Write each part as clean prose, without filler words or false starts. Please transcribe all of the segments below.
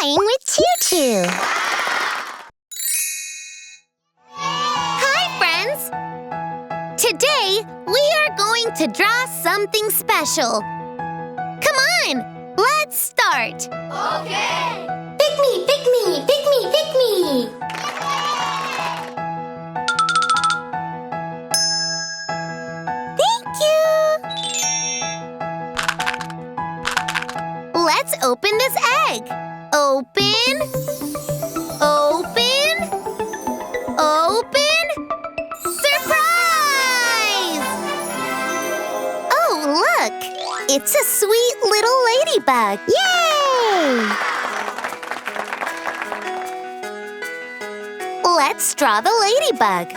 Playing with Choo Choo. Hi, friends! Today, we are going to draw something special. Come on, let's start. Okay! Pick me, pick me, pick me, pick me. Thank you. Let's open this egg. Open. Open. Open. Surprise! Oh, look. It's a sweet little ladybug. Yay! Let's draw the ladybug.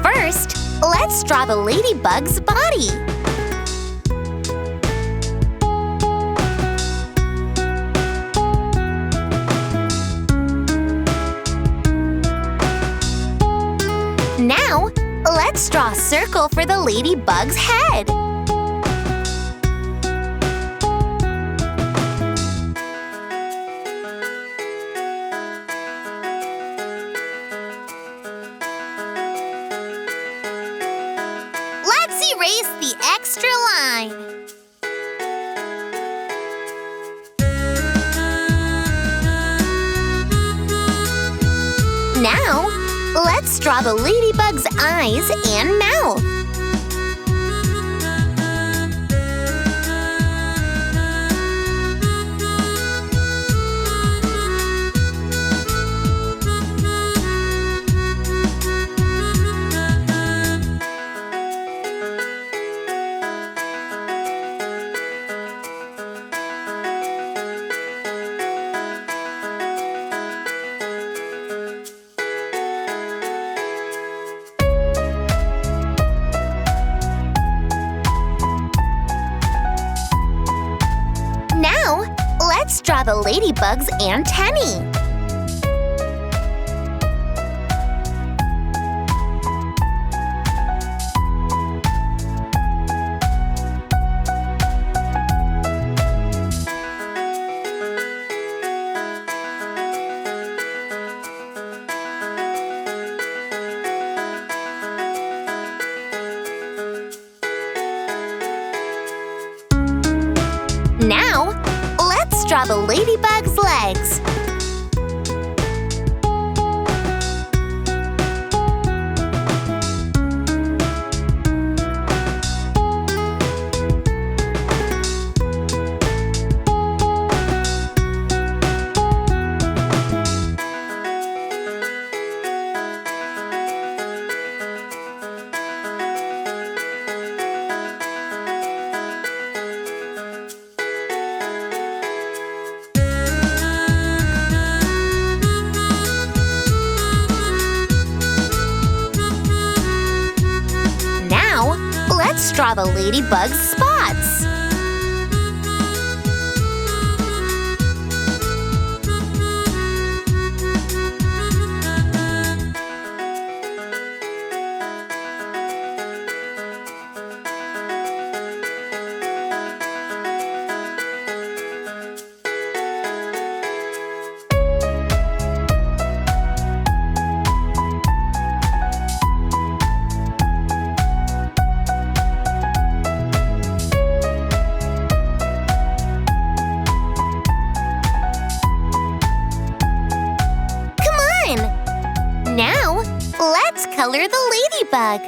First, let's draw the ladybug's body. Now, let's draw a circle for the ladybug's head. Let's erase the extra line. Now, let's draw the ladybug's eyes and mouth. Now, let's draw the ladybug's antennae. Now, let's draw the ladybug's legs. Now, let's draw the ladybug's spots. Now, let's color the ladybug.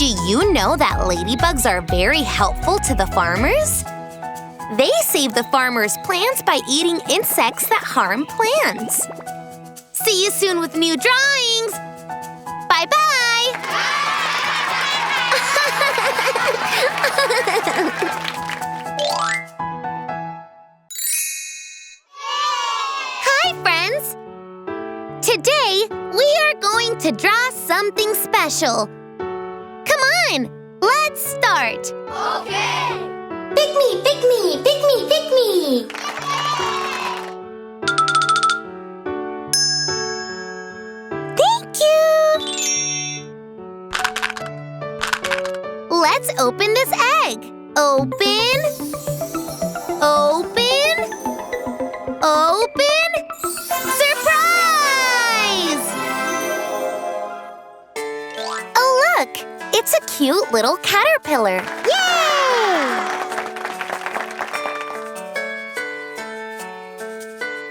Do you know that ladybugs are very helpful to the farmers? They save the farmers' plants by eating insects that harm plants. See you soon with new drawings! Bye-bye! Hi, friends! Today, we are going to draw something special. Come on, let's start! Okay! Pick me, pick me, pick me, pick me! Thank you! Let's open this egg. Open. Open. Open. Surprise! Oh, look! It's a cute little caterpillar. Yay!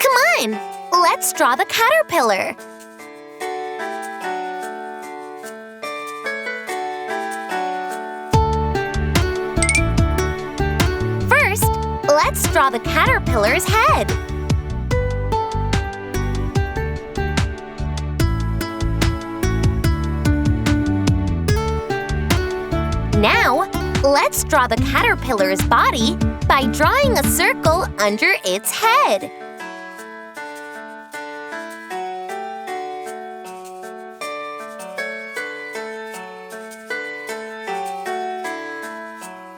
Come on, let's draw the caterpillar. First, let's draw the caterpillar's head. Now, let's draw the caterpillar's body by drawing a circle under its head.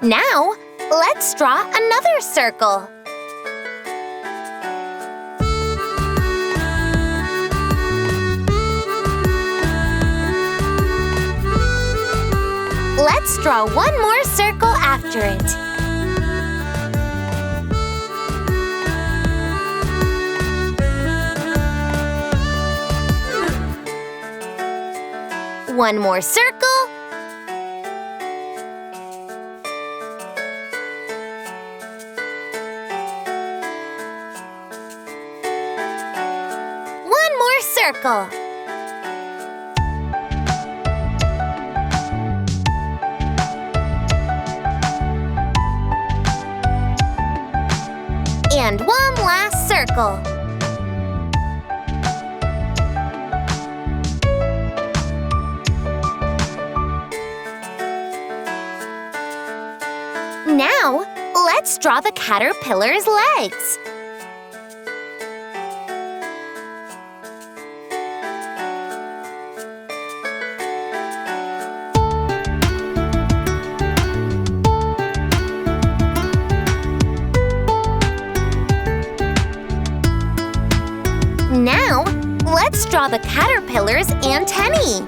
Now, let's draw another circle. Let's draw one more circle after it. One more circle. One more circle. And one last circle. Now, let's draw the caterpillar's legs. Now, let's draw the caterpillar's antennae.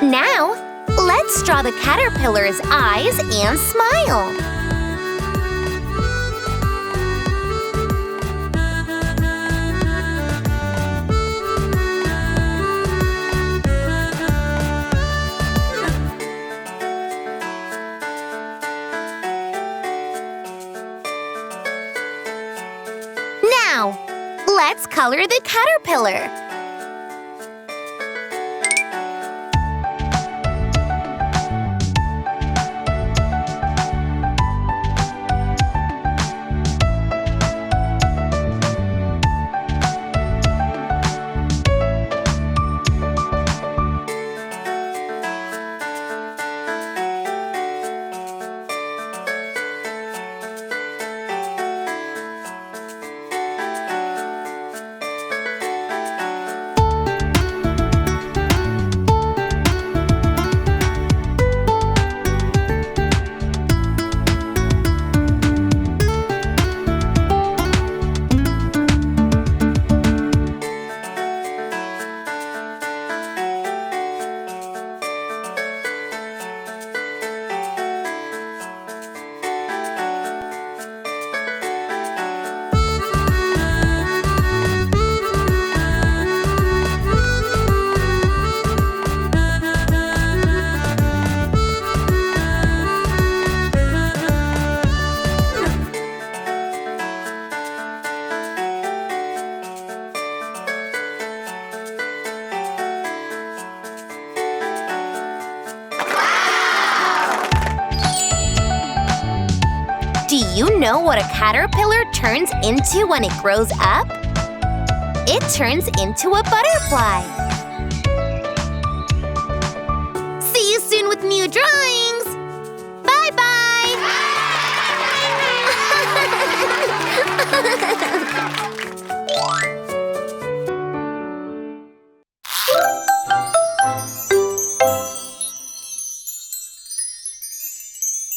Now, let's draw the caterpillar's eyes and smile. Now, let's color the caterpillar. Do you know what a caterpillar turns into when it grows up? It turns into a butterfly.